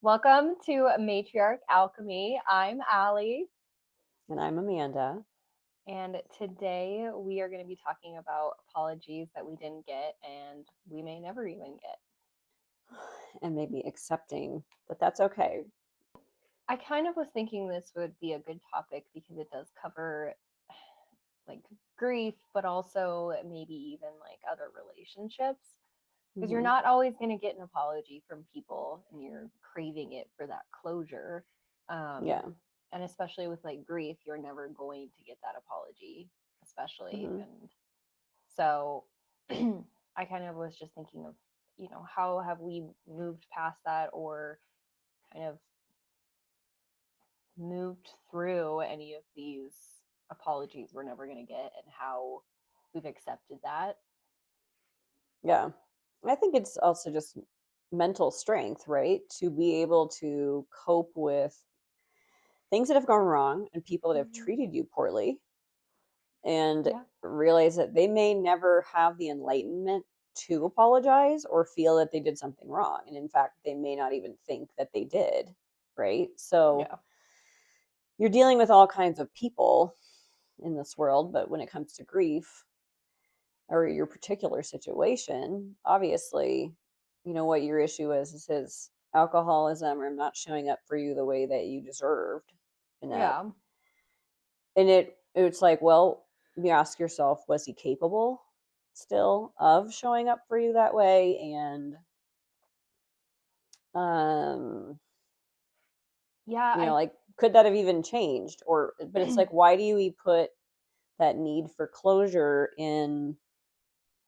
Welcome to Matriarch Alchemy. I'm Allie, And I'm Amanda. and today we are going to be talking about apologies that we didn't get and we may never even get. And maybe accepting that that's okay. I kind of was thinking this would be a good topic because it does cover like grief, but also maybe even like other relationships. Because you're Hmm. not always going to get an apology from people and you're craving it for that closure. Um, Yeah. and especially with like grief, you're never going to get that apology, especially. Hmm. And so I kind of was just thinking of, how have we moved past that or kind of moved through any of these apologies we're never going to get and how we've accepted that. Yeah. I think it's also just mental strength, right? To be able to cope with things that have gone wrong and people that have Mm-hmm. treated you poorly and Yeah. realize that they may never have the enlightenment to apologize or feel that they did something wrong. And in fact, they may not even think that they did, right? So Yeah. you're dealing with all kinds of people in this world, but when it comes to grief or your particular situation, obviously, what your issue is his alcoholism or not showing up for you the way that you deserved. And that Yeah. and it's like, well, you ask yourself, was he capable still of showing up for you that way? And um, Yeah. like could that have even changed? Or but it's I like, why do we put that need for closure in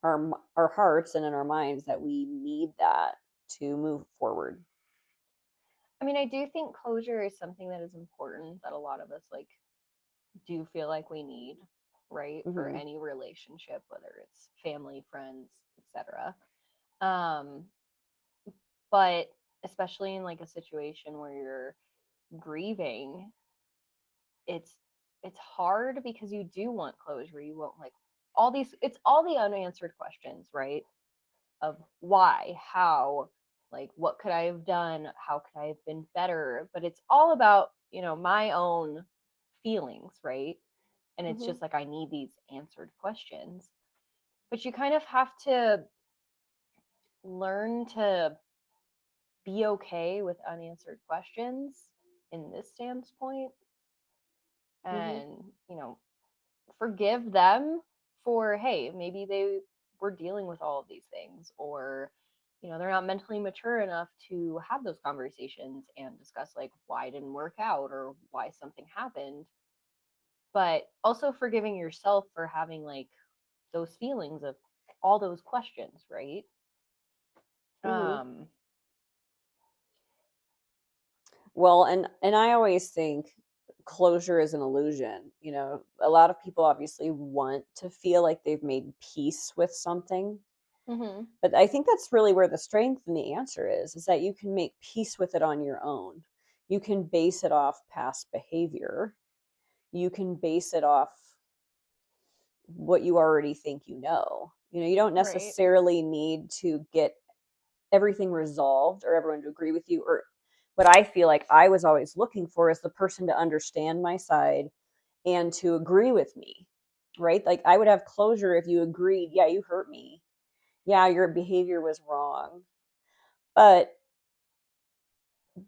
our hearts and in our minds that we need that to move forward. I mean, I do think closure is something that is important that a lot of us like do feel like we need, right? For Hmm. any relationship, whether it's family, friends, etc. Um, but especially in like a situation where you're grieving, it's it's hard because you do want closure. You want like all these it's all the unanswered questions, right? Of why, how, like what could I have done, how could I have been better, but it's all about my own feelings, right? And it's Hmm. just like I need these answered questions, but you kind of have to learn to be okay with unanswered questions in this standpoint, Hmm. and forgive them for, hey, maybe they were dealing with all of these things, or they're not mentally mature enough to have those conversations and discuss like why it didn't work out or why something happened, but also forgiving yourself for having like those feelings of all those questions, right? Hmm. um Well, and I always think closure is an illusion. A lot of people obviously want to feel like they've made peace with something, mhm. but I think that's really where the strength and the answer is that you can make peace with it on your own. You can base it off past behavior. You can base it off what you already think you know. You don't Right. necessarily need to get everything resolved or everyone to agree with you. Or what I feel like I was always looking for is the person to understand my side and to agree with me, right? Like I would have closure if you agreed, yeah, you hurt me. Yeah, your behavior was wrong. But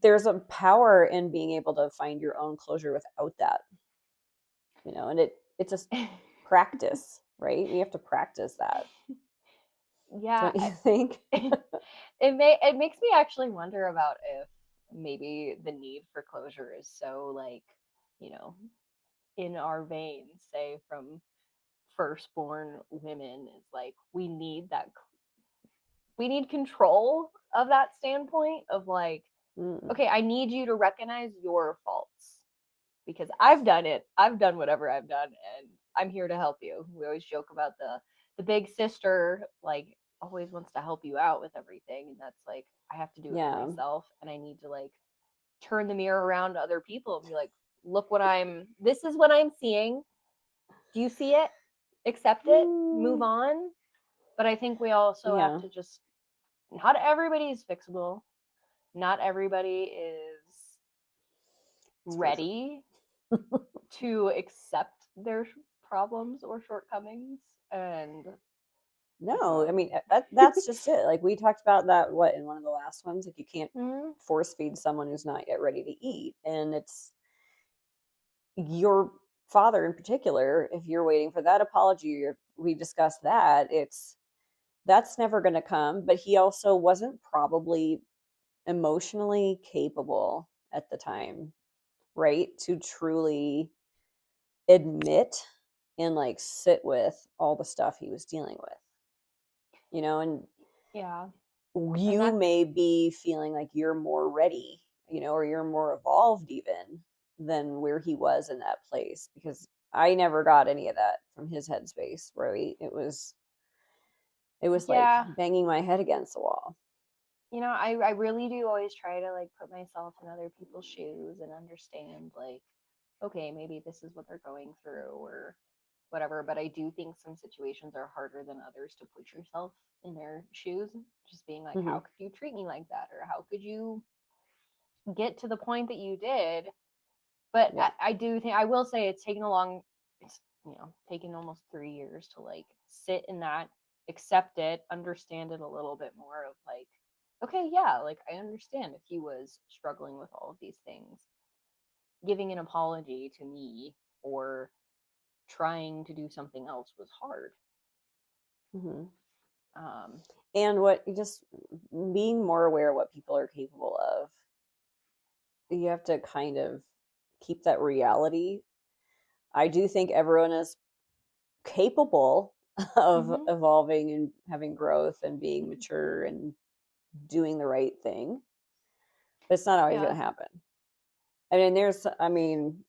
there's a power in being able to find your own closure without that, and it's just practice, right? We have to practice that. Yeah. Don't you think? It makes me actually wonder about if maybe the need for closure is so like you know in our veins, say from firstborn women, is like we need control of that standpoint of like, Mm. okay, I need you to recognize your faults because I've done it. I've done whatever I've done and I'm here to help you. We always joke about the big sister, like always wants to help you out with everything, and that's like I have to do it for Yeah. myself, and I need to like turn the mirror around to other people and be like, look what I'm this is what I'm seeing. Do you see it? Accept it, move Mm. on. But I think we also have Yeah. to just, not everybody is fixable. not everybody is It's for sure. ready to accept their problems or shortcomings, and it's No, I not. mean that's just it. Like we talked about that what in one of the last ones. Like you can't Mm, force feed someone who's not yet ready to eat, and it's your father in particular. If you're waiting for that apology, or we discussed that, it's that's never going to come. But he also wasn't probably emotionally capable at the time, right, to truly admit and like sit with all the stuff he was dealing with, and yeah, and you that's may be feeling like you're more ready, or you're more evolved even than where he was in that place, because I never got any of that from his headspace, right? It was like yeah. banging my head against the wall. I really do always try to like put myself in other people's shoes and understand like, okay, maybe this is what they're going through or whatever. But I do think some situations are harder than others to put yourself in their shoes. Just being like, Mm-hmm. how could you treat me like that? Or how could you get to the point that you did? But Yeah. I do think I will say it's taken almost 3 years to like sit in that, accept it, understand it a little bit more of like, okay, yeah, like I understand if he was struggling with all of these things. Giving an apology to me or trying to do something else was hard. Mm-hmm. Um, And what just being more aware of what people are capable of, you have to kind of keep that reality. I do think everyone is capable of mm-hmm, evolving and having growth and being mature and doing the right thing, but it's not always going yeah, to happen. I mean,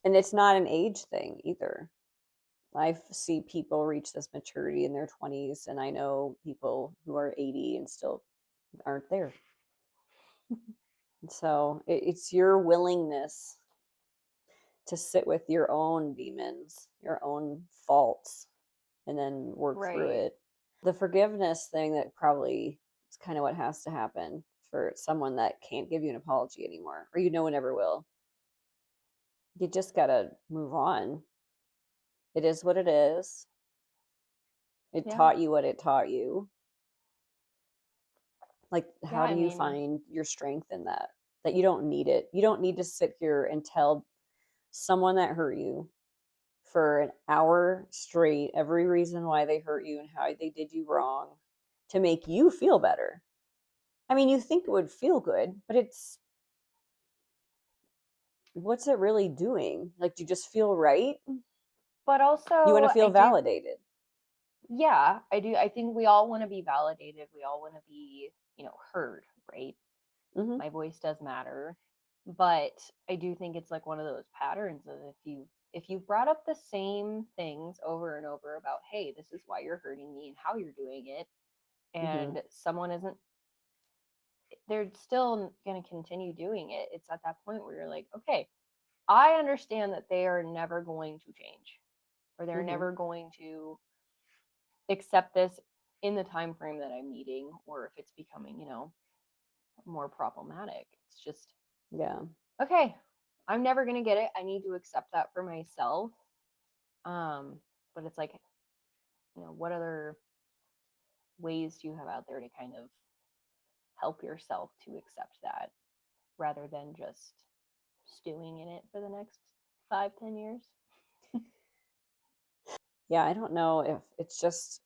and it's not an age thing either. I see people reach this maturity in their 20s, and I know people who are 80 and still aren't there. So it's your willingness to sit with your own demons, your own faults, and then work through right. it. The forgiveness thing that probably is kind of what has to happen for someone that can't give you an apology anymore, or no one ever will. You just got to move on. It is what it is. It Yeah, taught you what it taught you. Like, yeah. how do I you mean, find your strength in that? That you don't need it. You don't need to sit here and tell someone that hurt you for an hour straight every reason why they hurt you and how they did you wrong to make you feel better. I mean, you think it would feel good, but what's it really doing? Like, do you just feel right? but You want also to I feel do. validated. Yeah, I do. I think we all want to be validated. We all want to be, heard, right? Hmm. My voice does matter. But I do think it's like one of those patterns of if you've brought up the same things over and over about, hey, this is why you're hurting me and how you're doing it, Hmm. and someone isn't, they're still going to continue doing it. It's at that point where you're like, okay, I understand that they are never going to change or they're Hmm. never going to accept this in the time frame that I'm needing, or if it's becoming, more problematic. It's just Yeah. okay. I'm never gonna get it. I need to accept that for myself. Um, but it's like, what other ways do you have out there to kind of help yourself to accept that rather than just stewing in it for the next 5, 10 years? Yeah. I don't know if it's just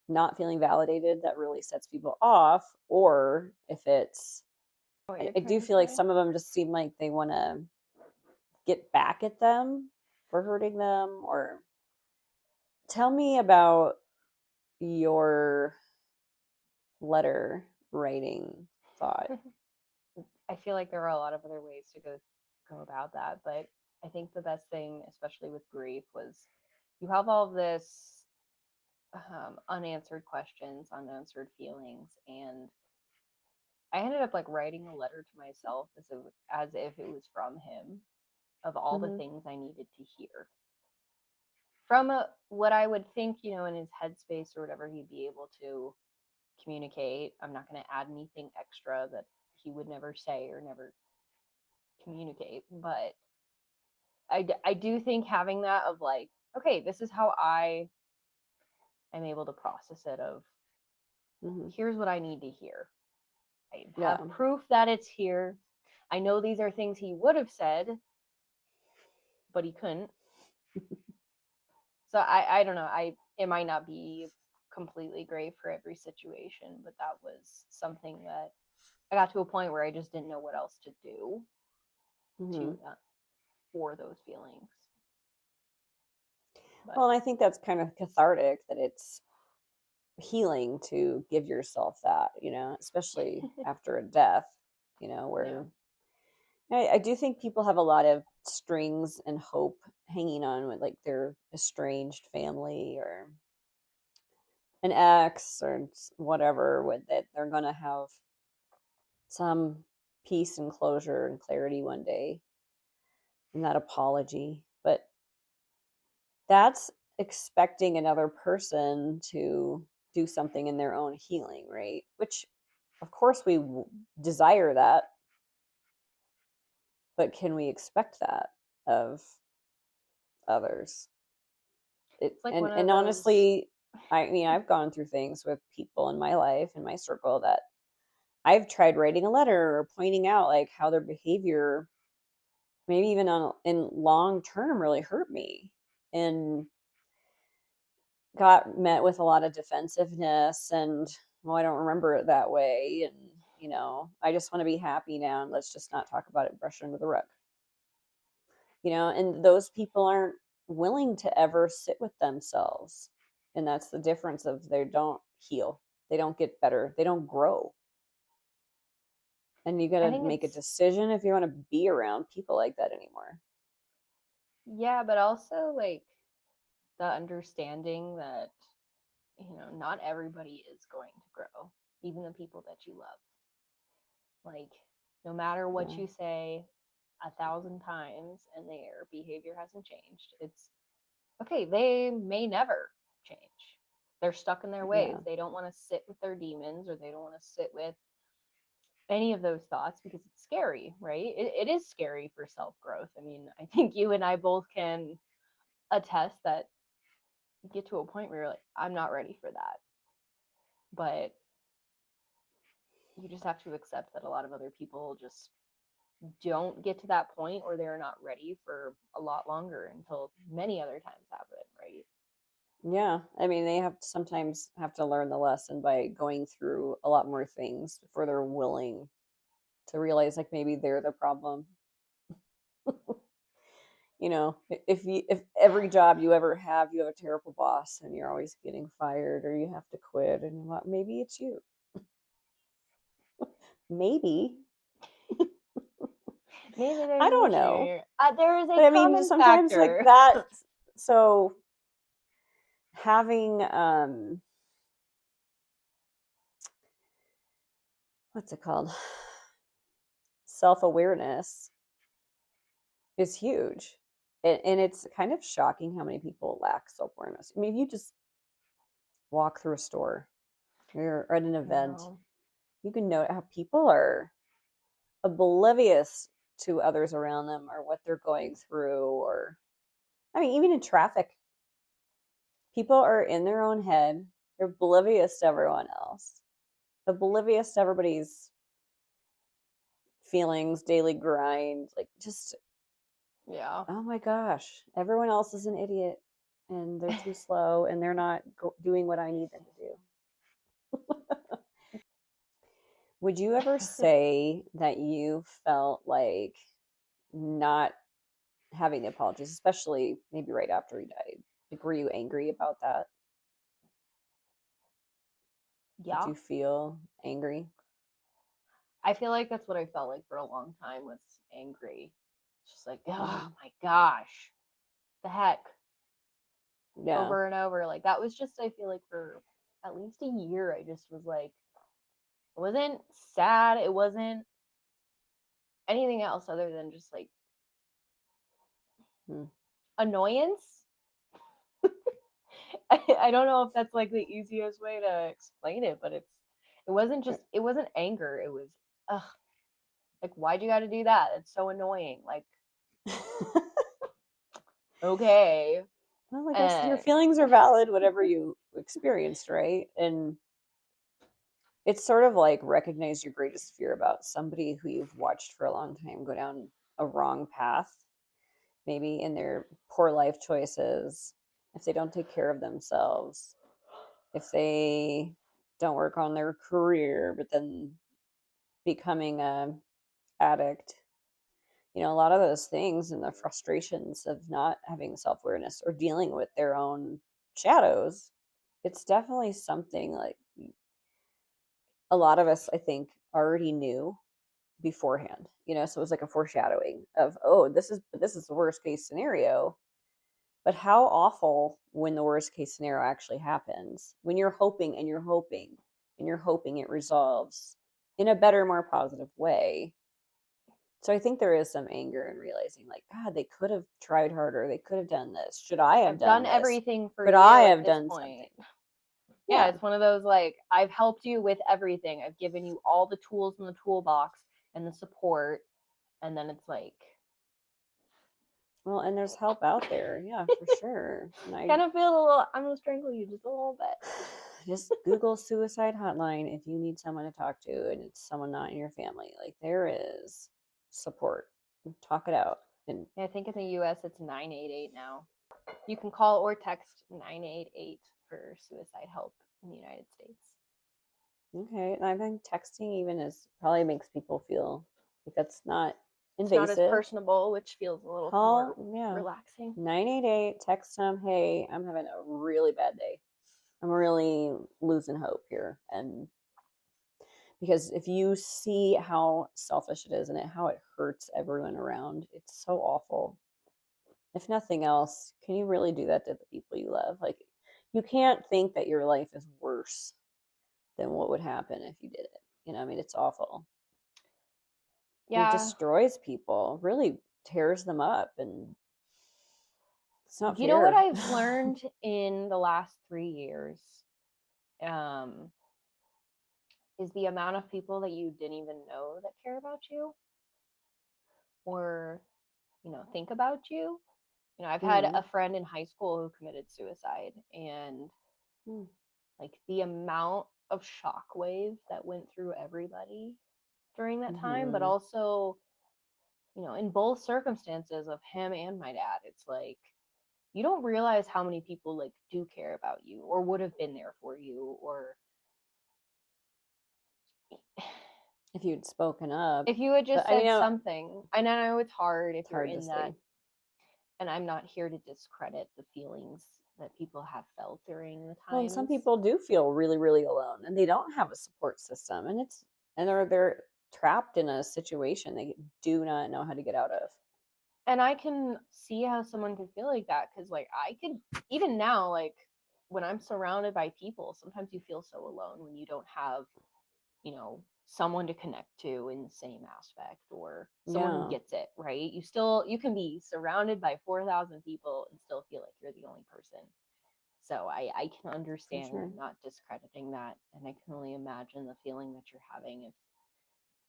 not feeling validated that really sets people off, or if it's, What I, you're I do trying to feel like say? some of them just seem like they want to get back at them for hurting them. Or tell me about your letter writing thought. I feel like there are a lot of other ways to go about that, but I think the best thing, especially with grief, was you have all of this unanswered questions, unanswered feelings, and I ended up like writing a letter to myself as if it was from him of all the Hmm. things I needed to hear from what I would think, in his headspace or whatever, he'd be able to communicate. I'm not going to add anything extra that he would never say or never communicate. But I do think having that of like, okay, this is how I am able to process it of Mm-hmm. here's what I need to hear. I Yeah. have proof that it's here. I know these are things he would have said, but he couldn't. So I don't know. It might not be completely great for every situation, but that was something that I got to a point where I just didn't know what else to do Mm-hmm. to for those feelings. But Well, and I think that's kind of cathartic that it's healing to give yourself that, especially after a death, yeah, where I do think people have a lot of strings and hope hanging on with like their estranged family or an ex or whatever, with that they're going to have some peace and closure and clarity one day and that apology. But that's expecting another person to do something in their own healing, right? Which, of course, we desire that, but can we expect that of others? it's like And one of and those. honestly, I mean, I've gone through things with people in my life, in my circle, that I've tried writing a letter or pointing out like how their behavior, maybe even in long term, really hurt me, and got met with a lot of defensiveness and, well, I don't remember it that way, and I just want to be happy now, and let's just not talk about it, brush it under the rug. And those people aren't willing to ever sit with themselves, and that's the difference of they don't heal, they don't get better, they don't grow. And you got I to think make a it's decision if you want to be around people like that anymore. yeah, but also like the understanding that not everybody is going to grow, even the people that you love. Like no matter what Yeah. you say 1,000 times and their behavior hasn't changed, it's okay, they may never change. They're stuck in their ways. Yeah. They don't want to sit with their demons or they don't want to sit with any of those thoughts because it's scary, right? It is scary for self growth. I mean, I think you and I both can attest that you get to a point where you're like, I'm not ready for that. But you just have to accept that a lot of other people just don't get to that point or they're not ready for a lot longer until many other times happen, right? Yeah, I mean, they have sometimes have to learn the lesson by going through a lot more things before they're willing to realize like maybe they're the problem. If every job you ever have, you have a terrible boss and you're always getting fired or you have to quit, and what, maybe it's you. Maybe. Maybe I there's an don't issue know. here. There is a But I mean, just common sometimes like factor. that. So having what's it called? Self-awareness is huge. And it's kind of shocking how many people lack self-awareness. I mean, if you just walk through a store, you're at an I event, know. you can know how people are oblivious to others around them or what they're going through. Or, I mean, even in traffic, people are in their own head. They're oblivious to everyone else, oblivious to everybody's feelings, daily grind. Like, just, Yeah. oh my gosh, everyone else is an idiot and they're too slow and they're not doing what I need them to do. Would you ever say that you felt like not having the apologies, especially maybe right after he died? Like, were you angry about that? Did Yeah. you feel angry? I feel like that's what I felt like for a long time was angry. It's just like, oh Mm-hmm. my gosh, the heck, Yeah. over and over. Like that was just I feel like for at least a year. I just was like, it wasn't sad. It wasn't anything else other than just like Mm. annoyance. I don't know if that's like the easiest way to explain it, but it's it wasn't anger. It was, ugh, like, why'd you got to do that? It's so annoying. Like, okay. Well, like I said, your And feelings are valid, whatever you experienced, right? And it's sort of like recognize your greatest fear about somebody who you've watched for a long time go down a wrong path, maybe in their poor life choices, if they don't take care of themselves, if they don't work on their career, but then becoming a addict, a lot of those things and the frustrations of not having self-awareness or dealing with their own shadows, it's definitely something like a lot of us, I think, already knew beforehand, so it was like a foreshadowing of, oh, this is the worst case scenario. But how awful when the worst case scenario actually happens, when you're hoping and you're hoping and you're hoping it resolves in a better, more positive way. So I think there is some anger in realizing, like, God, they could have tried harder. They could have done this. Should I have I've done done this? everything for Could I you at have this done point. something? Yeah, Yeah. it's one of those, like, I've helped you with everything. I've given you all the tools in the toolbox and the support. And then it's like, Well, and there's help out there. Yeah, for sure. And kind of feel a little, I'm going to strangle you just a little bit. just Google suicide hotline if you need someone to talk to and it's someone not in your family. Like, there is support. Talk it out. And I think in the US it's 988 now. You can call or text 988 for suicide help in the United States. okay, and I think texting even is probably makes people feel like that's not It's not as invasive. personable, which feels a little more Call, yeah, relaxing. 988, text them, hey, I'm having a really bad day. I'm really losing hope here. And because if you see how selfish it is and how it hurts everyone around, it's so awful. If nothing else, can you really do that to the people you love? Like, you can't think that your life is worse than what would happen if you did it. I mean, it's awful. It Yeah. destroys people, really tears them up, and it's not You know what fair. I've learned in the last 3 years? Um, is the amount of people that you didn't even know that care about you or, think about you. I've had Mm. a friend in high school who committed suicide, and Mm. like the amount of shockwave that went through everybody during that time, but Mm-hmm. also, in both circumstances of him and my dad, it's like you don't realize how many people like do care about you or would have been there for you, or If you'd spoken up, if you had but just I mean, said something. And I know it's hard if it's you're hard to in that, say. and I'm not here to discredit the feelings that people have felt during the Well, and some times. people do feel really, really alone, and they don't have a support system, and they're trapped in a situation they do not know how to get out of. And I can see how someone could feel like that, because like I could, even now, like when I'm surrounded by people, sometimes you feel so alone when you don't have, someone to connect to in the same aspect, or someone who Yeah, gets it, right? You can be surrounded by 4,000 people and still feel like you're the only person. So I can for understand, sure. I'm not discrediting that, and I can only imagine the feeling that you're having if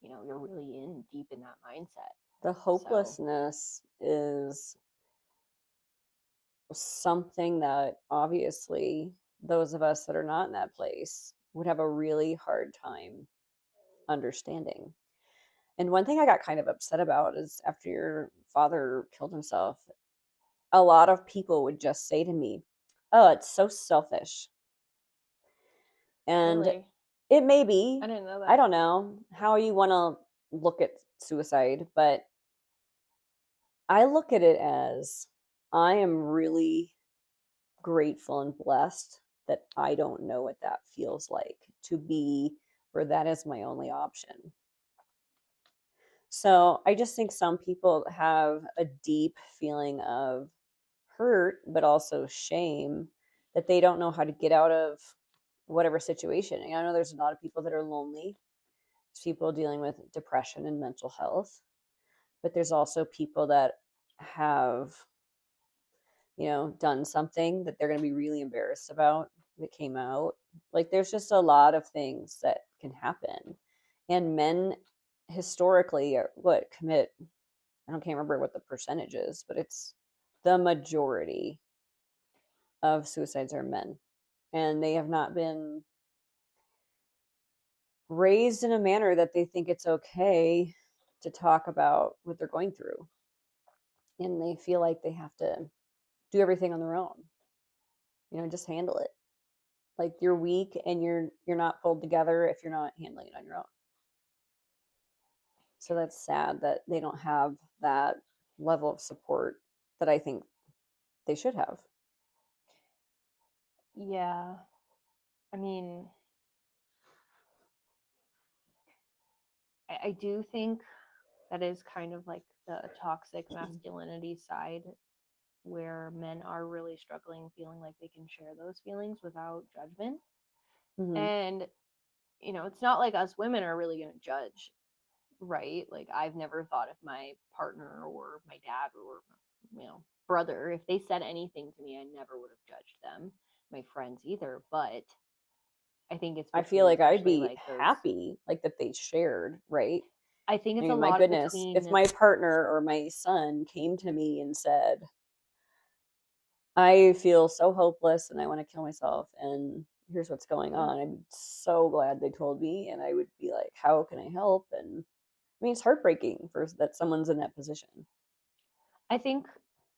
you're really in deep in that mindset. The So hopelessness is something that obviously those of us that are not in that place would have a really hard time understanding. And one thing I got kind of upset about is after your father killed himself, a lot of people would just say to me, "Oh, it's so selfish." And really, it may be, I didn't know I that. don't know how you want to look at suicide, but I look at it as I am really grateful and blessed that I don't know what that feels like to be where that is my only option. So I just think some people have a deep feeling of hurt, but also shame that they don't know how to get out of whatever situation. And I know there's a lot of people that are lonely, there's people dealing with depression and mental health, but there's also people that have, done something that they're going to be really embarrassed about that came out. Like, there's just a lot of things that can happen. And men historically are what commit, I don't can't remember what the percentage is, but it's the majority of suicides are men. And they have not been raised in a manner that they think it's okay to talk about what they're going through. And they feel like they have to do everything on their own. Just handle it. Like you're weak and you're not pulled together if you're not handling it on your own. So that's sad that they don't have that level of support that I think they should have. Yeah. I mean, I do think that is kind of like the toxic masculinity side where men are really struggling, feeling like they can share those feelings without judgment. Mm-hmm. And, it's not like us women are really going to judge, right? Like, I've never thought if my partner or my dad or, brother, if they said anything to me, I never would have judged them, my friends either. But I think it's I feel between like I'd especially be like those, happy like that they shared, right? I think I it's a mean, my lot goodness, if between, my partner or my son came to me and said, I feel so hopeless and I want to kill myself and here's what's going yeah. on, I'm so glad they told me, and I would be like, how can I help? And I mean, it's heartbreaking for that someone's in that position. I think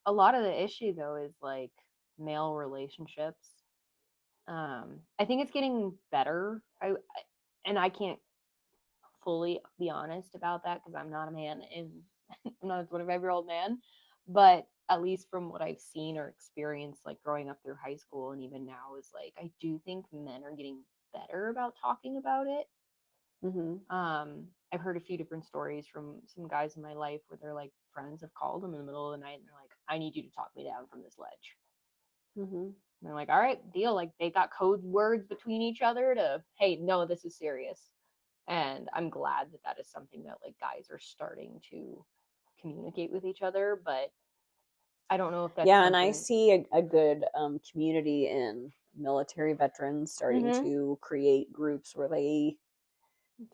a lot of the issue though is like male relationships. I think it's getting better. And I can't fully be honest about that because I'm not a man and I'm not a 25-year-old man, but at least from what I've seen or experienced, like growing up through high school and even now, is like I do think men are getting better about talking about it. Mm-hmm. I've heard a few different stories from some guys in my life where they're like friends have called them in the middle of the night and they're like, I need you to talk me down from this ledge. Mm-hmm. And they're like, all right, deal. Like they got code words between each other to, hey, no, this is serious. And I'm glad that that is something that like guys are starting to communicate with each other. But I don't know if that's Yeah, and I something. see a good community in military veterans starting Mm-hmm. to create groups where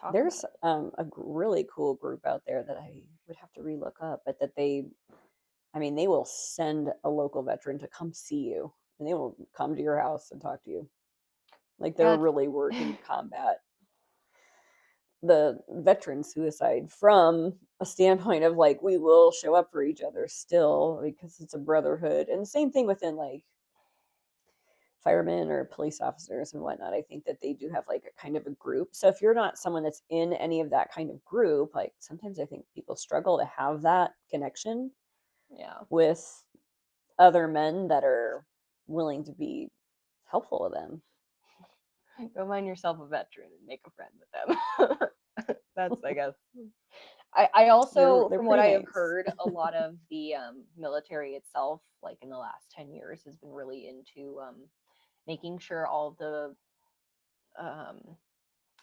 Talk about there's it. a really cool group out there that I would have to relook up, but that I mean, they will send a local veteran to come see you and they will come to your house and talk to you. Like they're Yeah, really working to combat the veteran suicide from a standpoint of like, we will show up for each other still because it's a brotherhood. And the same thing within like firemen or police officers and whatnot. I think that they do have like a kind of a group. So if you're not someone that's in any of that kind of group, like sometimes I think people struggle to have that connection yeah. with other men that are willing to be helpful to them. Go find yourself a veteran and make a friend with them. That's, I guess. I also, They're from what pretty I have nice. heard, a lot of the military itself, like in the last 10 years, has been really into making sure all the um,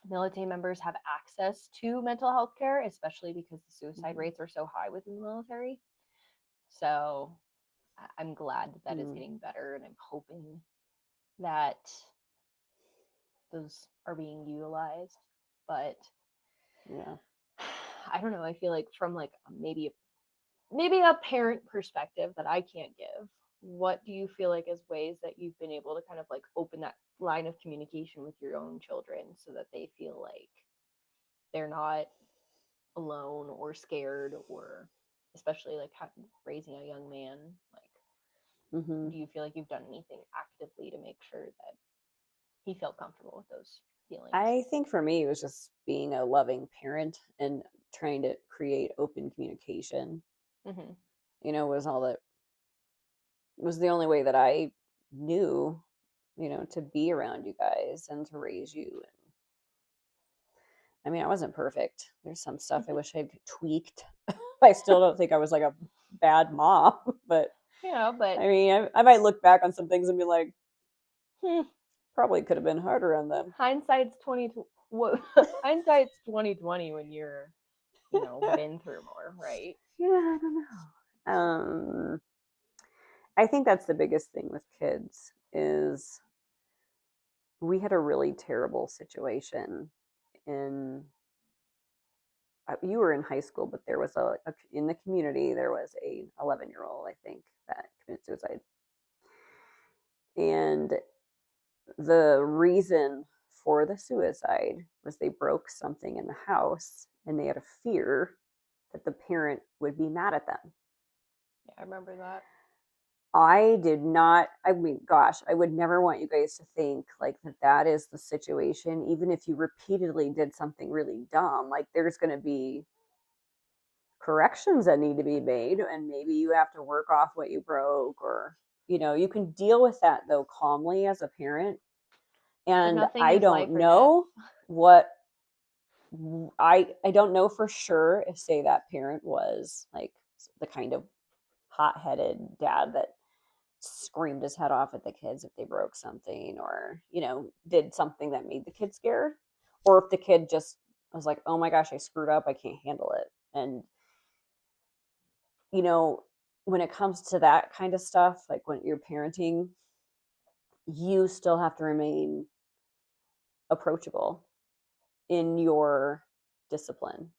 military members have access to mental health care, especially because the suicide Mm-hmm. rates are so high within the military. So I'm glad that that is Mm, getting better, and I'm hoping that those are being utilized. But yeah. I don't know. I feel like from like maybe a parent perspective that I can't give. What do you feel like as ways that you've been able to kind of like open that line of communication with your own children so that they feel like they're not alone or scared, or especially like raising a young man, like Mm-hmm. do you feel like you've done anything actively to make sure that he felt comfortable with those feelings? I think for me, it was just being a loving parent and trying to create open communication, Mm-hmm. was all that was the only way that I knew, to be around you guys and to raise you. And I mean, I wasn't perfect. There's some stuff I Mm-hmm. wish I'd tweaked. I still don't think I was like a bad mom, but But I mean, I might look back on some things and be like, hmm, probably could have been harder on them. hindsight's 20 what hindsight's 2020 when you're been through more, right? Yeah, I don't know. I think that's the biggest thing with kids is we had a really terrible situation in you were in high school, but there was a in the community there was a 11-year-old, I think, that committed suicide, and the reason for the suicide was they broke something in the house and they had a fear that the parent would be mad at them. Yeah, I remember that. I did not, I mean, gosh, I would never want you guys to think like that is the situation. Even if you repeatedly did something really dumb, like there's going to be corrections that need to be made, and maybe you have to work off what you broke, or, you can deal with that though calmly as a parent. But And nothing I is don't life or death. know what I don't know for sure if, say, that parent was like the kind of hot-headed dad that screamed his head off at the kids if they broke something, or did something that made the kid scared, or if the kid just was like, oh my gosh, I screwed up, I can't handle it. And you know when it comes to that kind of stuff, like when you're parenting, you still have to remain approachable in your discipline,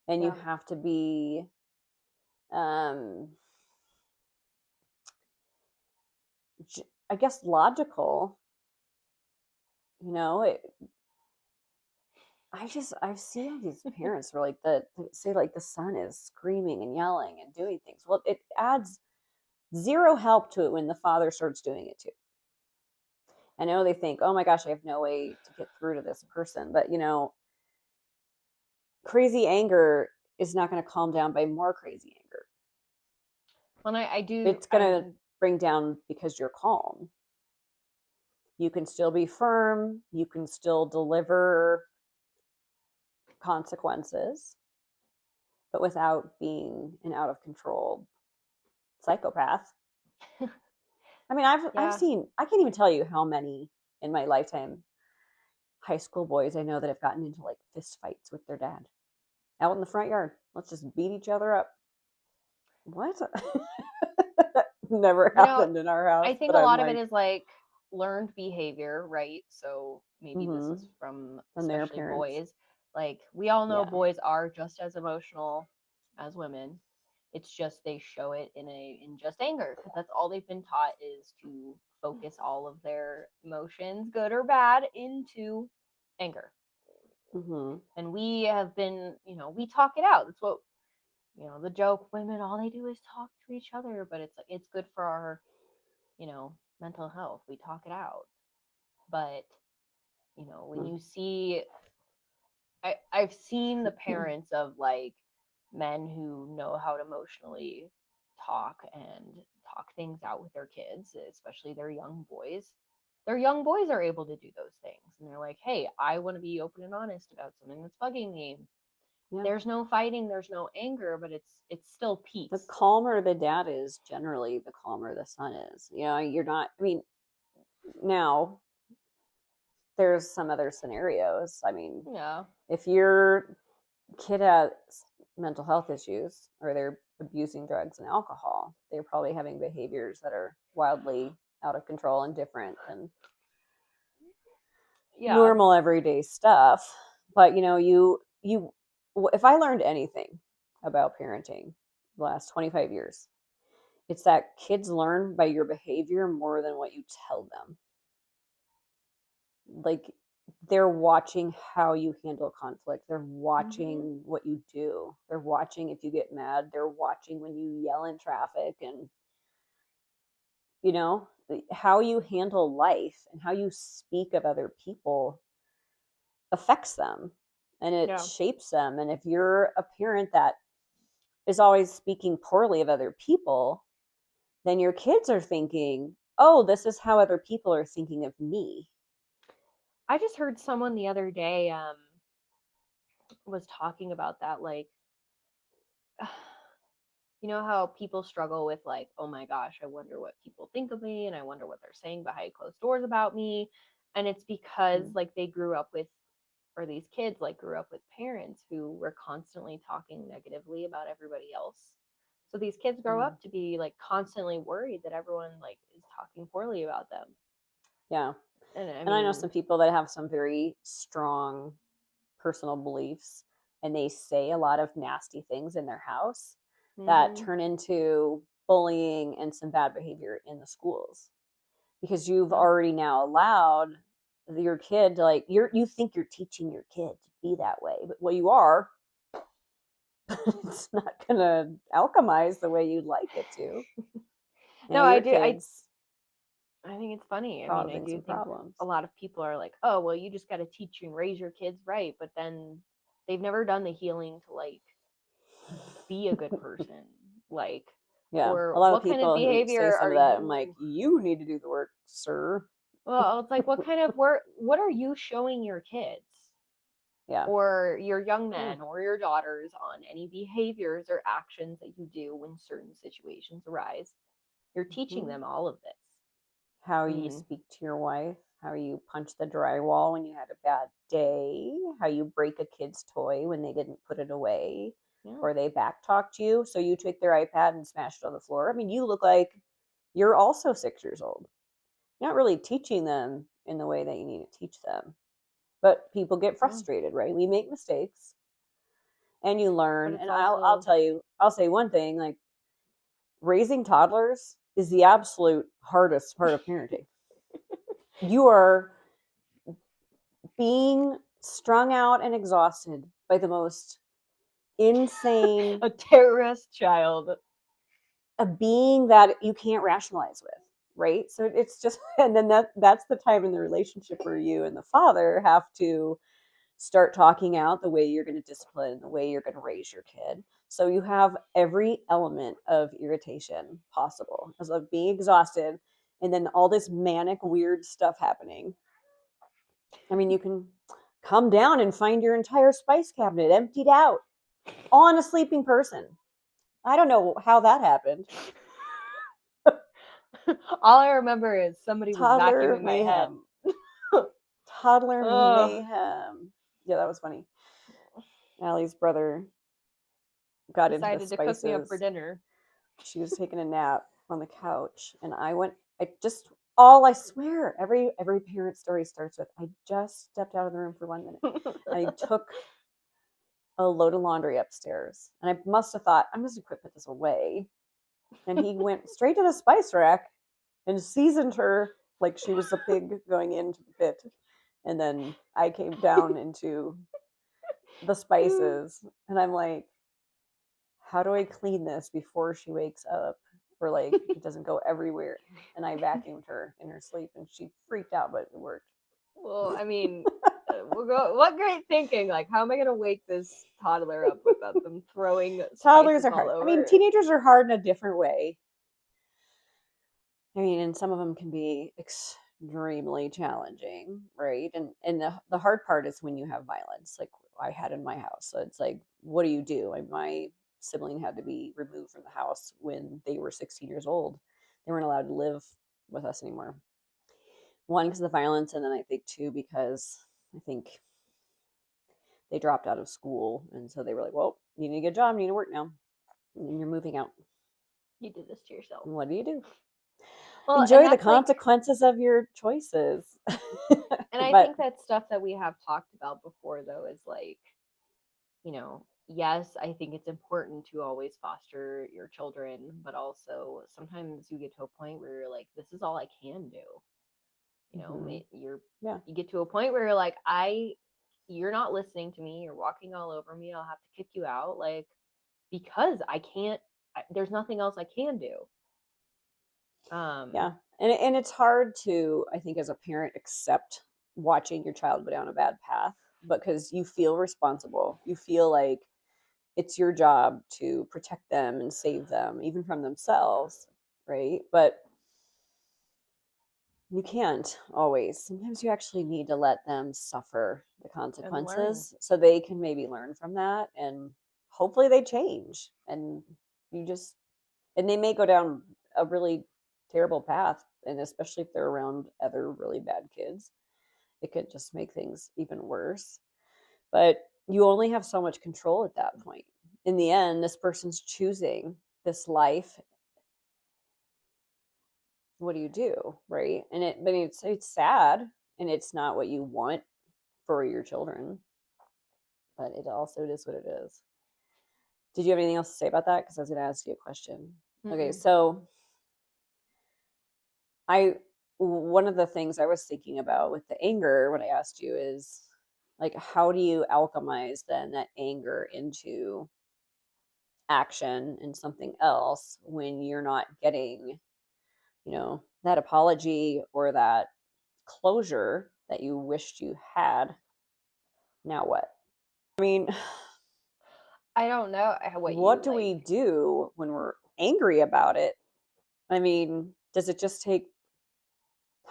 and you Yeah. have to be um I guess logical. you know it, I've seen all these parents where like say like the son is screaming and yelling and doing things. Well, it adds zero help to it when the father starts doing it too. I know they think, oh my gosh, I have no way to get through to this person, but crazy anger is not going to calm down by more crazy anger. When I do, It's going to bring down because you're calm. You can still be firm, you can still deliver consequences, but without being an out of control psychopath. I mean, I've yeah, seen, I can't even tell you how many in my lifetime high school boys I know that have gotten into like fist fights with their dad out in the front yard. Let's just beat each other up. What? Never you know, happened in our house, I think but a I'm lot of it like, is like learned behavior, right? So maybe this mm-hmm. is from And their especially parents. boys. Like we all know Yeah. boys are just as emotional as women. It's just they show it in just anger because that's all they've been taught is to focus all of their emotions, good or bad, into anger. Mm-hmm. And we have been, we talk it out. That's what, the joke, women, all they do is talk to each other, but it's like, it's good for our, mental health. We talk it out. But, when you see, I've seen the parents of like men who know how to emotionally talk and talk things out with their kids, especially their young boys. Their young boys are able to do those things. And they're like, hey, I want to be open and honest about something that's bugging me. Yeah. There's no fighting, there's no anger, but it's still The peace. calmer the dad is, generally, the calmer the son is. You're not, I mean, now there's some other scenarios. I mean, Yeah. if your kid has mental health issues or they're abusing drugs and alcohol, they're probably having behaviors that are wildly out of control and different than Yeah. normal everyday stuff. But you if I learned anything about parenting the last 25 years, it's that kids learn by your behavior more than what you tell them. Like, they're watching how you handle conflict. They're Mm-hmm. watching what you do. They're watching if you get mad. They're watching when you yell in traffic, and you know how you handle life and how you speak of other people affects them, and it Yeah. shapes them. And if you're a parent that is always speaking poorly of other people, then your kids are thinking, oh, this is how other people are thinking of me. I just heard someone the other day was talking about that, like, you know how people struggle with like, oh my gosh, I wonder what people think of me and I wonder what they're saying behind closed doors about me. And it's because Mm, like they grew up with, or these kids like grew up with parents who were constantly talking negatively about everybody else. So these kids grow mm. up to be like constantly worried that everyone like is talking poorly about them. Yeah. And I And I know mean, some people that have some very strong personal beliefs, and they say a lot of nasty things in their house that mhm. turn into bullying and some bad behavior in the schools, because you've Yeah. already now allowed your kid to, like, you think you're teaching your kid to be that way, but well, you are. It's not gonna alchemize the way you'd like it to. No, I Your do. kids I think it's funny. I mean, I causing do some think problems. a lot of people are like, "Oh, well, you just got to teach and raise your kids right," but then they've never done the healing to like be a good person, like, Yeah, or a lot of what kind of people who say behavior some are of that, I'm like, you? you need to do the work, sir. Well, it's like, what kind of work? What are you showing your kids Yeah. or your young Yeah. men or your daughters on any behaviors or actions that you do when certain situations arise? You're teaching Mhm. them all of this. How I you mean, speak to your wife, how you punch the drywall when you had a bad day, how you break a kid's toy when they didn't put it away, yeah, or they backtalked you, so you took their iPad and smashed it on the floor. I mean, you look like you're also 6 years old. You're not really teaching them in the way that you need to teach them. But people get yeah. frustrated, right? We make mistakes and you But learn. it's And I'll also tell you, I'll say one thing, like, raising toddlers is the absolute hardest part of parenting. You are being strung out and exhausted by the most insane, a terrorist child. a being that you can't rationalize with, right? So it's just, and then that's the time in the relationship where you and the father have to start talking out the way you're going to discipline, the way you're going to raise your kid. So you have every element of irritation possible, as of being exhausted, and then all this manic weird stuff happening. I mean, you can come down and find your entire spice cabinet emptied out on a sleeping person. I don't know how that happened. All I remember is somebody was Toddler vacuuming my head. mayhem. Toddler Ugh. mayhem. Yeah, that was funny. Allie's brother got into the Decided to cook me up for spices. dinner. She was taking a nap on the couch, and I just, all I swear, every parent story starts with, I just stepped out of the room for 1 minute. And I took a load of laundry upstairs. And I must have thought, I'm just gonna put this away. And he went straight to the spice rack and seasoned her like she was a pig going into the pit. And then I came down into the spices, and I'm like, how do I clean this before she wakes up? Or like it doesn't go everywhere. And I vacuumed her in her sleep, and she freaked out, but it worked. Well, I mean, we'll go. What great thinking! Like, how am I gonna wake this toddler up without them throwing Toddlers spices are all hard. I mean, over? teenagers are hard in a different way. I mean, and some of them can be extremely challenging, right? And the hard part is when you have violence, like I had in my house. So it's like, what do you do? Like, my sibling had to be removed from the house when they were 16 years old. They weren't allowed to live with us anymore. One, because of the violence, and then I think two, because I think they dropped out of school, and so they were like, "Well, you need to get a job, you need to work now, and you're moving out. You did this to yourself. And what do you do? Well, and Enjoy the that's like, consequences of your choices." and I But think that's stuff that we have talked about before, though, is like, yes, I think it's important to always foster your children, but also sometimes you get to a point where you're like, this is all I can do. mhm, You're yeah, you get to a point where you're like, you're not listening to me. You're walking all over me. I'll have to kick you out, like because I can't. There's nothing else I can do. yeah, Um, and it's hard to, I think, as a parent, accept watching your child go down a bad path, because you feel responsible. You feel like it's your job to protect them and save them, even from themselves, right? But you can't always. Sometimes you actually need to let them suffer the and learn. consequences so they can maybe learn from that, and hopefully they change. And you just, and they may go down a really terrible path, and especially if they're around other really bad kids, it could just make things even worse. But you only have so much control at that point. In the end, this person's choosing this life. What do you do, right? And but it's sad, and it's not what you want for your children. But it also is what it is. Did you have anything else to say about that? Because I was going to ask you a question. Okay, Mm-mm. so one of the things I was thinking about with the anger when I asked you is like, how do you alchemize then that anger into action and something else when you're not getting, that apology or that closure that you wished you had? Now what? I mean, I don't know what what you do like. we do when we're angry about it? I mean, does it just take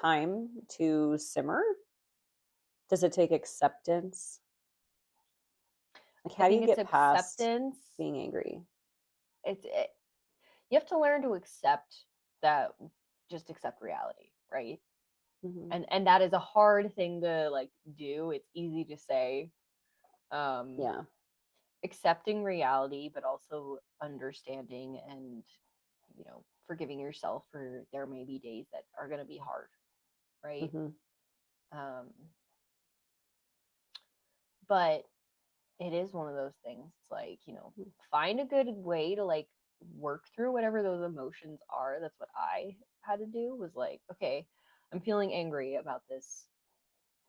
time to simmer? Does it take acceptance? Like, I how do you think it's get past acceptance. being angry? It, you have to learn to accept that, just accept reality, right? Mm-hmm. And that is a hard thing to like do. It's easy to say, um Yeah. accepting reality, but also understanding and forgiving yourself for there may be days that are going to be hard, right? Mm-hmm. um but it is one of those things. It's like, find a good way to like work through whatever those emotions are. That's what I had to do, was like, okay, I'm feeling angry about this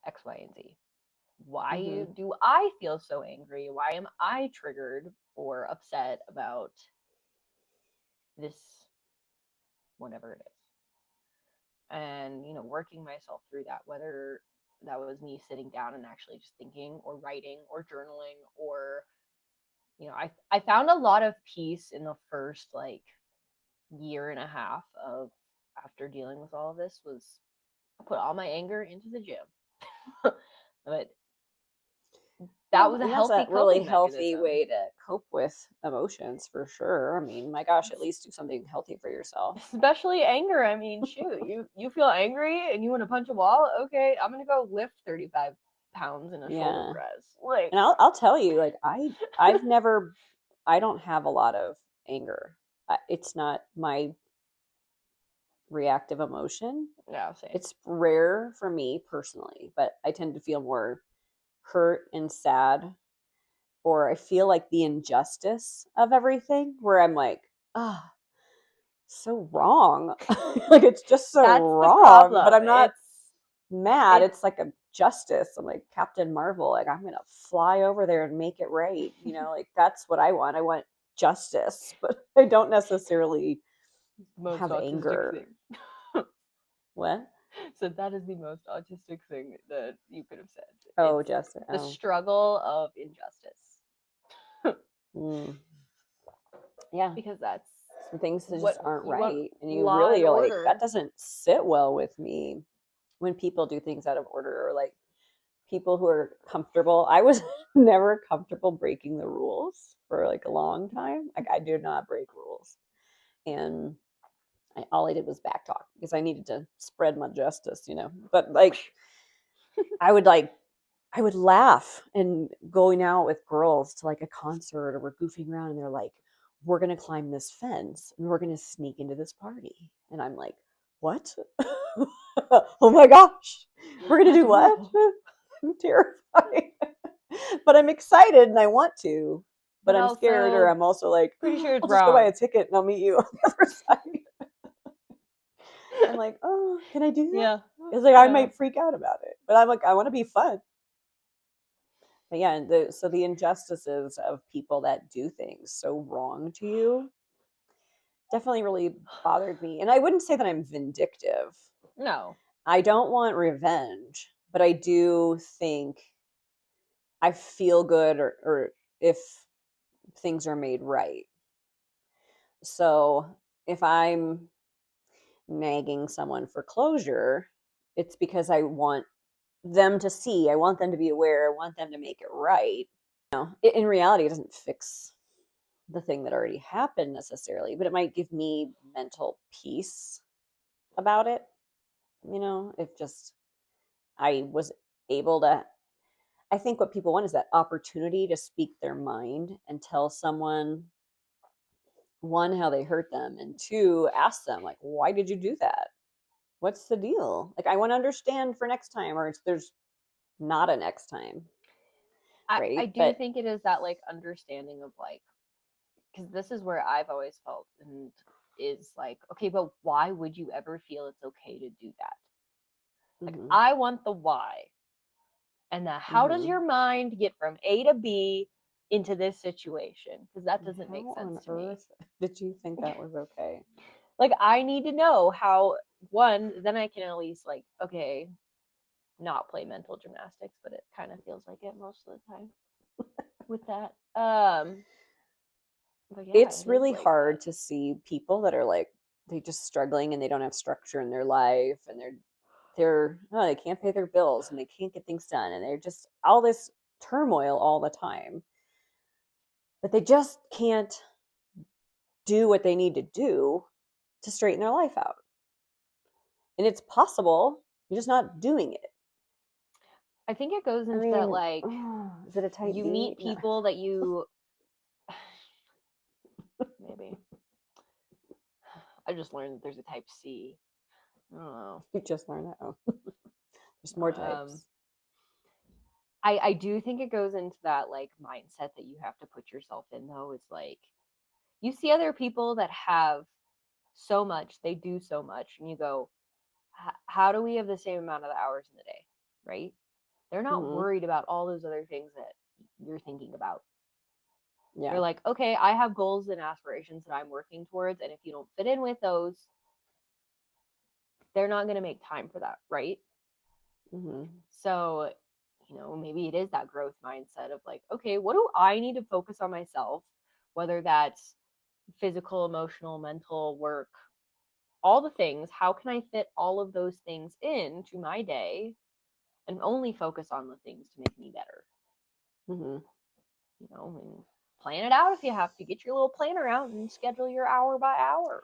X, Y, and Z. Mm-hmm. Why do I feel so angry? Why am I triggered or upset about this, whatever it is? And, working myself through that, whether that was me sitting down and actually just thinking or writing or journaling, or, I found a lot of peace in the first like year and a half of after dealing with all of this. Was put all my anger into the gym. But that Well, was a and that's healthy a really coping healthy mechanism. way to cope with emotions for sure. I mean, my gosh, at least do something healthy for yourself. Especially anger. I mean, shoot, you feel angry and you want to punch a wall. Okay, I'm gonna go lift 35 pounds in a shoulder Yeah. press. Like, And I'll tell you, like, I've never, I don't have a lot of anger. It's not my reactive emotion. yeah, same. It's rare for me personally, but I tend to feel more hurt and sad, or I feel like the injustice of everything, where I'm like, ah, oh, so wrong. Like, it's just so That's the wrong, but problem. I'm not mad. It's It's like a justice. I'm like Captain Marvel. Like, I'm gonna fly over there and make it right. Like, that's what I want. I want justice, but I don't necessarily the most have autistic anger. thing. What? So that is the most autistic thing that you could have said. Oh, It's justice. the Oh. struggle of injustice. Mm. Yeah. Because that's Some things that what just aren't you want. right. And you Law and really are like, that order. doesn't sit well with me when people do things out of order, or like people who are comfortable. I was never comfortable breaking the rules for like a long time. Like, I do not break rules. And all I did was backtalk because I needed to spread my justice. But like, I would like, I would laugh and going out with girls to like a concert, or we're goofing around and they're like, we're going to climb this fence and we're going to sneak into this party. And I'm like, what? Oh my gosh. We're going to That's do what? horrible. I'm terrified. But I'm excited and I want to, but But I'm scared, or also I'm also like, pretty sure it's I'll just go buy a wrong. ticket and I'll meet you on the other side. I'm like, oh, can I do that? Yeah. It's like, I Yeah. might freak out about it, but I'm like, I want to be fun. But yeah, so the injustices of people that do things so wrong to you definitely really bothered me. And I wouldn't say that I'm vindictive. No. I don't want revenge, but I do think I feel good, or if things are made right. So if I'm nagging someone for closure, it's because I want them to see, I want them to be aware, I want them to make it right. In reality, it doesn't fix the thing that already happened necessarily, but it might give me mental peace about it. If just I was able to, I think what people want is that opportunity to speak their mind and tell someone, one, how they hurt them, and two, ask them, like, why did you do that? What's the deal? Like, I want to understand for next time, or there's not a next time, I right? do But think it is that like understanding of like, because this is where I've always felt and is like, okay, but why would you ever feel it's okay to do that? Like, mm-hmm, I want the why. And the how does mm-hmm. your mind get from A to B into this situation? Because that And doesn't make how sense on to me. earth did you think that was okay? Like, I need to know how, one, then I can at least, like, okay, not play mental gymnastics, but it kind of feels like it most of the time with that. But yeah, It's it is really like that. hard to see people that are like they just struggling and they don't have structure in their life and they can't pay their bills and they can't get things done and they're just all this turmoil all the time, but they just can't do what they need to do to straighten their life out. And it's possible, you're just not doing it. I think it goes I into that, mean, like, oh, is it a type you B? meet No. people that you, maybe. I just learned that there's a type C. I don't know. You just learned that. Oh, there's more Um, types. I do think it goes into that like mindset that you have to put yourself in though. It's like you see other people that have so much, they do so much, and you go, how do we have the same amount of hours in the day? Right? They're not Mm-hmm. worried about all those other things that you're thinking about. They're Yeah. like, okay, I have goals and aspirations that I'm working towards, and if you don't fit in with those, they're not going to make time for that, right? Mm-hmm. So, maybe it is that growth mindset of like, okay, what do I need to focus on myself? Whether that's physical, emotional, mental, work, all the things. How can I fit all of those things into my day and only focus on the things to make me better? Mm-hmm. And plan it out if you have to. Get your little planner out and schedule your hour by hour.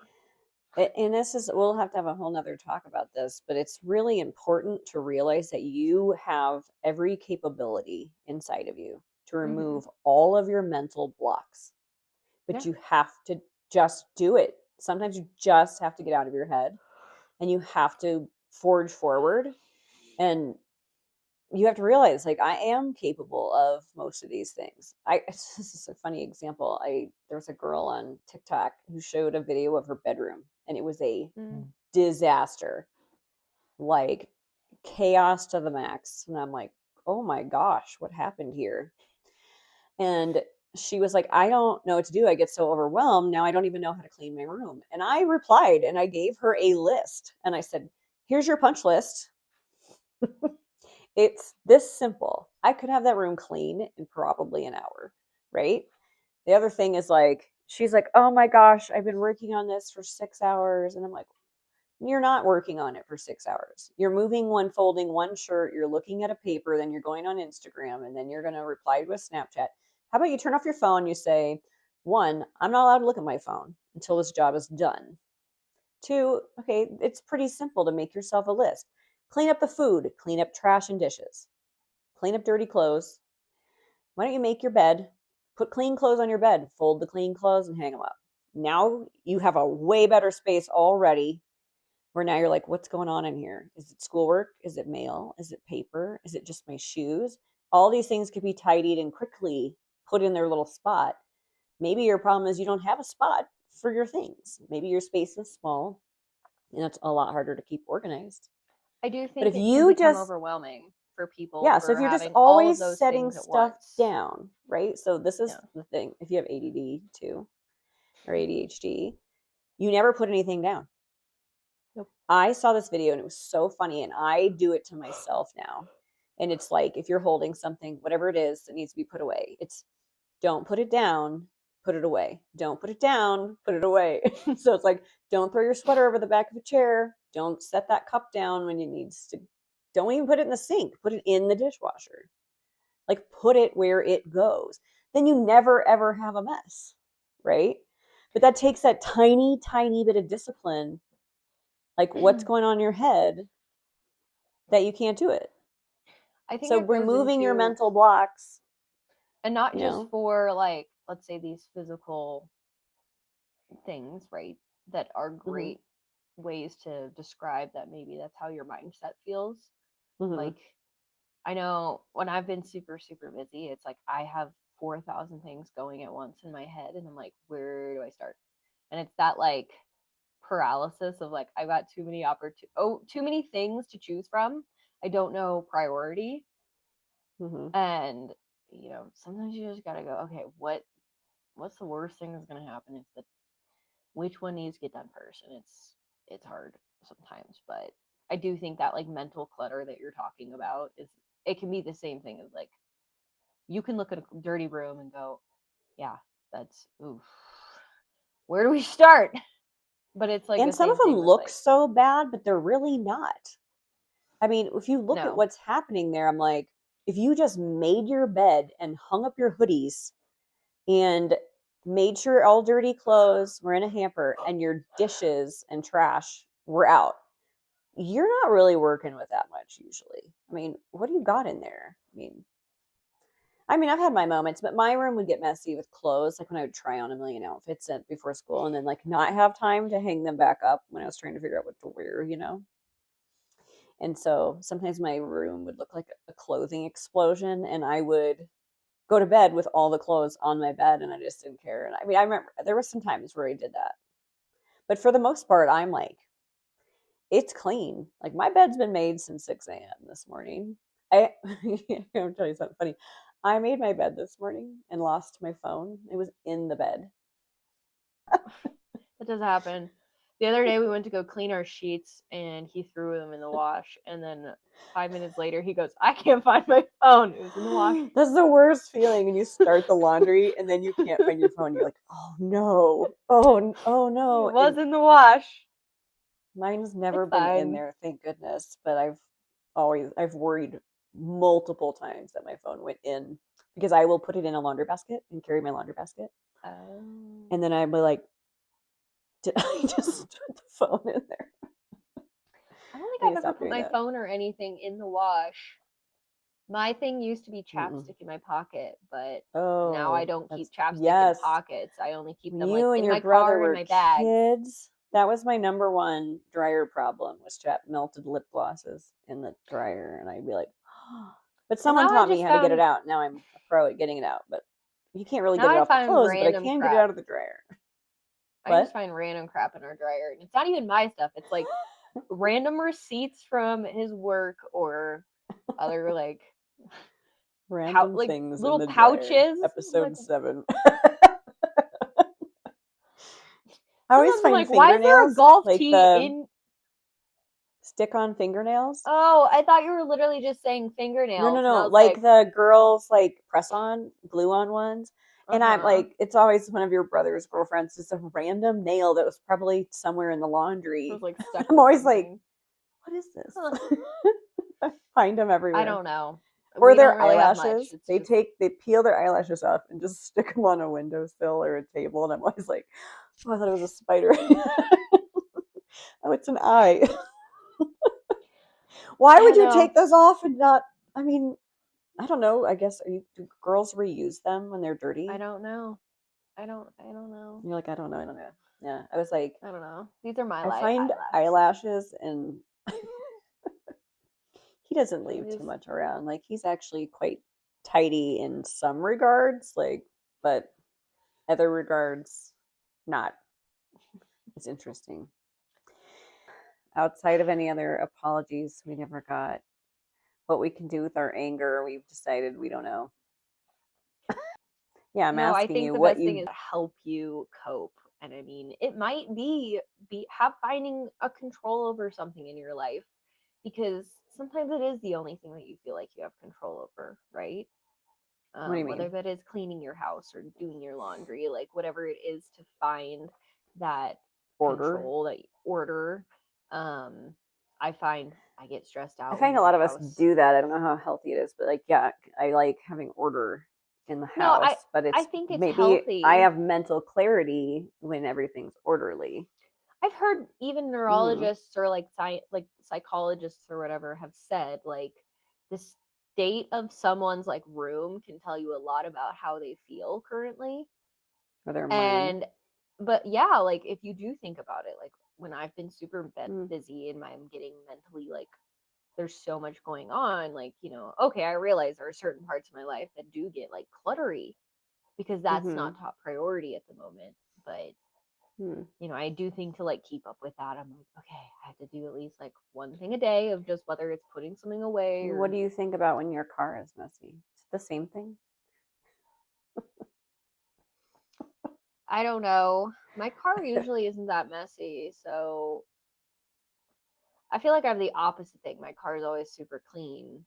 And this is, we'll have to have a whole nother talk about this, but it's really important to realize that you have every capability inside of you to Mm-hmm. remove all of your mental blocks, but Yeah. you have to just do it. Sometimes you just have to get out of your head and you have to forge forward, and you have to realize like I am capable of most of these things. This is a funny example. There was a girl on TikTok who showed a video of her bedroom and it was a Mm. disaster, like chaos to the max. And I'm like, oh my gosh, what happened here? And she was like, I don't know what to do. I get so overwhelmed. Now I don't even know how to clean my room. And I replied and I gave her a list. And I said, here's your punch list. It's this simple. I could have that room clean in probably an hour, right? The other thing is like, she's like, oh my gosh, I've been working on this for 6 hours. And I'm like, you're not working on it for 6 hours. You're moving one, folding one shirt, you're looking at a paper, then you're going on Instagram, and then you're going to reply to a Snapchat. How about you turn off your phone? You say, one, I'm not allowed to look at my phone until this job is done. Two, okay, it's pretty simple to make yourself a list. Clean up the food, clean up trash and dishes, clean up dirty clothes. Why don't you make your bed? Put clean clothes on your bed, fold the clean clothes, and hang them up. Now you have a way better space already where now you're like, what's going on in here? Is it schoolwork? Is it mail? Is it paper? Is it just my shoes? All these things could be tidied and quickly put in their little spot. Maybe your problem is you don't have a spot for your things. Maybe your space is small and it's a lot harder to keep organized. I do But think if it can you become just, overwhelming for people yeah, so if for you're just having all of always those setting things at stuff once. down, right? So this is Yeah. the thing. If you have ADD too or ADHD, you never put anything down. Nope. I saw this video and it was so funny, and I do it to myself now. And it's like if you're holding something, whatever it is that needs to be put away, it's don't put it down, put it away. Don't put it down, put it away. So it's like don't throw your sweater over the back of a chair. Don't set that cup down when it needs to. Don't even put it in the sink. Put it in the dishwasher. Like put it where it goes. Then you never ever have a mess, right? But that takes that tiny, tiny bit of discipline, like what's going on in your head that you can't do it. I think So it goes removing your into, mental blocks, and not you just know. for like, let's say these physical things, right, that are Mm-hmm. great ways to describe that maybe that's how your mindset feels. Mm-hmm. Like, I know when I've been super, super busy, it's like I have 4,000 things going at once in my head, and I'm like, where do I start? And it's that like paralysis of like, I've got too many things to choose from. I don't know priority. Mm-hmm. And, sometimes you just gotta go, okay, what's the worst thing that's gonna happen if the which one needs to get done first? And it's hard sometimes, but I do think that like mental clutter that you're talking about is it can be the same thing as like you can look at a dirty room and go, yeah, that's oof. Where do we start? But it's like And the some of same them thing with look like so bad, but they're really not. I mean, if you look at no. what's happening there, I'm like, if you just made your bed and hung up your hoodies and made sure all dirty clothes were in a hamper and your dishes and trash were out, you're not really working with that much usually. I mean, what do you got in there? I mean, I've had my moments, but my room would get messy with clothes, like when I would try on a million outfits before school and then like not have time to hang them back up when I was trying to figure out what to wear. And so sometimes my room would look like a clothing explosion, and I would go to bed with all the clothes on my bed, and I just didn't care. And I mean, I remember there were some times where I did that, but for the most part, I'm like, it's clean. Like my bed's been made since 6 a.m. this morning. I'm tell you something funny. I made my bed this morning and lost my phone. It was in the bed. That does happen. The other day we went to go clean our sheets and he threw them in the wash, and then 5 minutes later he goes, I can't find my phone. It was in the wash. That's the worst feeling when you start the laundry and then you can't find your phone. You're like, oh no, oh no, It was and in the wash. mine's never It's been in fine. there, thank goodness. But I've worried multiple times that my phone went in because I will put it in a laundry basket and carry my laundry basket, and then I'd be like, did I just put the phone in there? I don't think I need I've to ever stop put doing my that. phone or anything in the wash. My thing used to be Mm-mm. chapstick in my pocket, but now I Oh, don't that's keep chapstick in yes. pockets. I only keep When them like you and in your my brother car in were my bags. kids, that was my number one dryer problem was melted lip glosses in the dryer, and I'd be like, oh. But Well, someone taught me how to get it out. Now I'm a pro at getting it out, but you can't really now get it I off the find clothes, but I random can get it crap. out of the dryer. I just What? find random crap in our dryer. And it's not even my stuff. It's like random receipts from his work or other Random like things in little the dryer. pouches. I'm like Episode 7. I always sometimes I'm find like, why is there a fingernails, golf like tee the in stick on fingernails. Oh, I thought you were literally just saying No, no, fingernails. And I no. was Like like, the girls like press on, glue on ones. And I'm uh-huh. like, it's always one of your brother's girlfriends, just a random nail that was probably somewhere in the It was laundry. like stuck I'm to always like, something. what is this? Huh. I find them I everywhere. don't know. Or We don't their really have much. eyelashes. It's They just take, they peel their eyelashes off and just stick them on a windowsill or a table. And I'm always like, oh, I thought it was a spider. Oh, it's an eye. Why I would don't you know. take those off and not? I mean, I don't know. I guess do girls reuse them when they're I dirty? don't know. I don't know. You're like, I don't know. I don't know. Yeah, I was like, I don't know. These are my I find eyelashes. eyelashes, and he doesn't I leave too just much around. Like he's actually quite tidy in some regards, like, but other regards, not. It's interesting. Outside of any other apologies, we never got. What we can do with our anger, we've decided we don't know. Yeah, I'm no, I asking think you the what best thing you. is to help you cope. And I mean, it might be have finding a control over something in your life because sometimes it is the only thing that you feel like you have control over, right? What do you Whether mean? that is cleaning your house or doing your laundry, like whatever it is to find that Order. control, that order. Um, I find I get stressed I out when find a my lot of us house. do that. I don't know how healthy it is, but like, yeah, I like having order in the No, I house, but I it's think it's maybe I healthy. have mental clarity when everything's orderly. I've heard even Mm, neurologists or like psychologists or whatever have said like the state of someone's like room can tell you a lot about how they feel currently. or their mind. And but yeah, like if you do think about it, like when I've been super Mm. busy and I'm getting mentally like there's so much going on, like, okay, I realize there are certain parts of my life that do get like cluttery because that's Mm-hmm. not top priority at the moment. But, Mm. I do think to like keep up with that, I'm like, okay, I have to do at least like one thing a day of just whether it's putting something away or What do you think about when your car is messy? It's the same thing. I don't know. My car usually isn't that messy, so I feel like I have the opposite thing. My car is always super clean,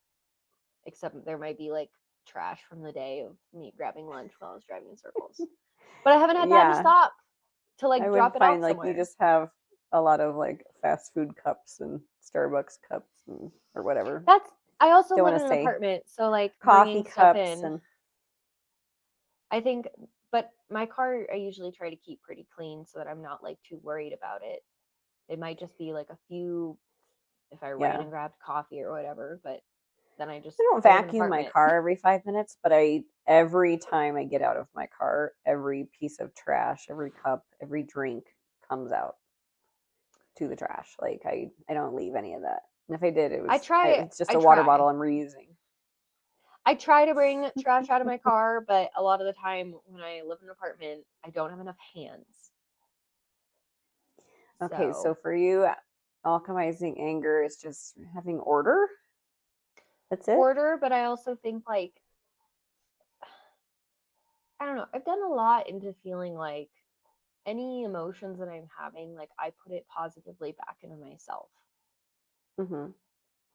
except there might be like trash from the day of me grabbing lunch while I was driving in circles. But I haven't had time to Yeah, stop to I like would drop it find off like you somewhere. just have a lot of like fast food cups and Starbucks cups or whatever. That's I also Don't live want in to an say apartment, so like coffee bringing stuff cups in, and I think, but my car I usually try to keep pretty clean so that I'm not like too worried about it. It might just be like a few if I ran yeah. and grabbed coffee or whatever, but then I don't I live in an vacuum my apartment. car every 5 minutes, but every time I get out of my car, every piece of trash, every cup, every drink comes out to the trash. Like I don't leave any of that. And if I did, I try it's just I a water try. bottle I'm reusing. I try to bring trash out of my car, but a lot of the time when I live in an apartment, I don't have enough hands. Okay, so So, for you, alchemizing anger is just having order. That's it. order, but I also think like I don't know, I've done a lot into feeling like any emotions that I'm having, like I put it positively back into myself. Mm-hmm.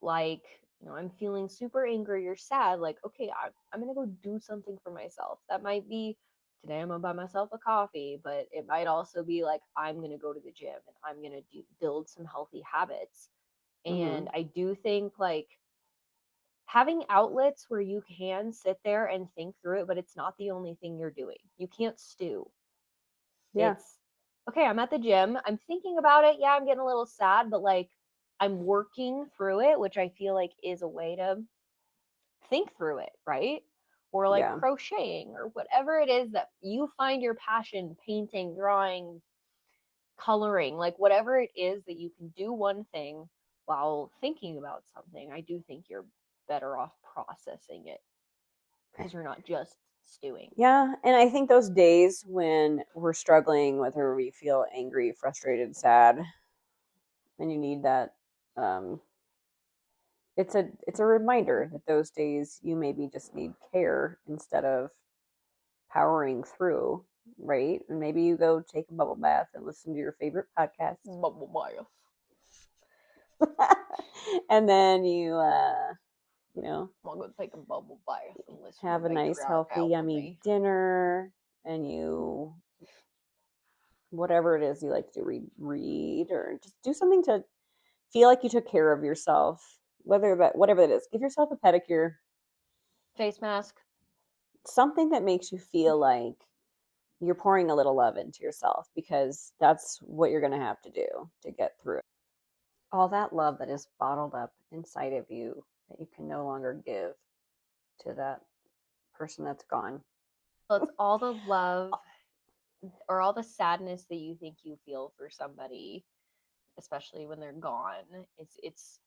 Like, I'm feeling super angry or sad. Like, okay, I'm going to go do something for myself. That might be today I'm going to buy myself a coffee, but it might also be like I'm going to go to the gym and I'm going to build some healthy habits. Mm-hmm. And I do think like having outlets where you can sit there and think through it, but it's not the only thing you're doing. You can't stew. Yeah. It's okay, I'm at the gym. I'm thinking about it. Yeah, I'm getting a little sad, but like I'm working through it, which I feel like is a way to think through it, right? Or like Yeah. crocheting or whatever it is that you find your passion, painting, drawing, coloring, like whatever it is that you can do one thing while thinking about something. I do think you're better off processing it because you're not just stewing. Yeah. And I think those days when we're struggling, whether we feel angry, frustrated, sad, and you need that, um, it's a reminder that those days you maybe just need care instead of powering through, right? And maybe you go take a bubble bath and listen to your favorite podcast. Bubble bias. And then you know, I'm gonna take a bubble bath and listen to have a nice, matriarch healthy, yummy alchemy. dinner, and whatever it is you like to do, read, or just do something to feel like you took care of yourself. Whatever that is, give yourself a pedicure, Face mask. something that makes you feel like you're pouring a little love into yourself because that's what you're going to have to do to get through it. All that love that is bottled up inside of you that you can no longer give to that person that's gone. Well, it's all the love or all the sadness that you think you feel for somebody, especially when they're gone. It's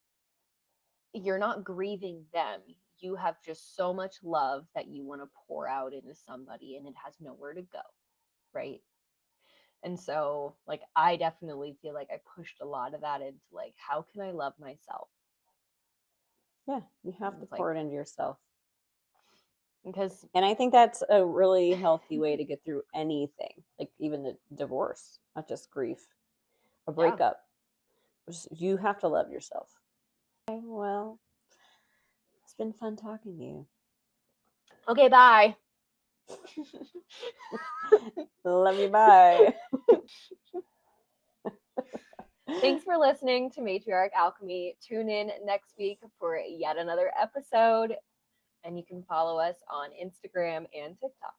you're not grieving them. You have just so much love that you want to pour out into somebody and it has nowhere to go, right? And so, like, I definitely feel like I pushed a lot of that into like, how can I love myself? Yeah, you have And to it's like, pour it into yourself. because, And I think that's a really healthy way to get through anything, like even the divorce, not just grief, a yeah. breakup. You have to love yourself. Okay, well, it's been fun talking to you. Okay, bye. Love you. Bye. Thanks for listening to Matriarch Alchemy. Tune in next week for yet another episode, and you can follow us on Instagram and TikTok.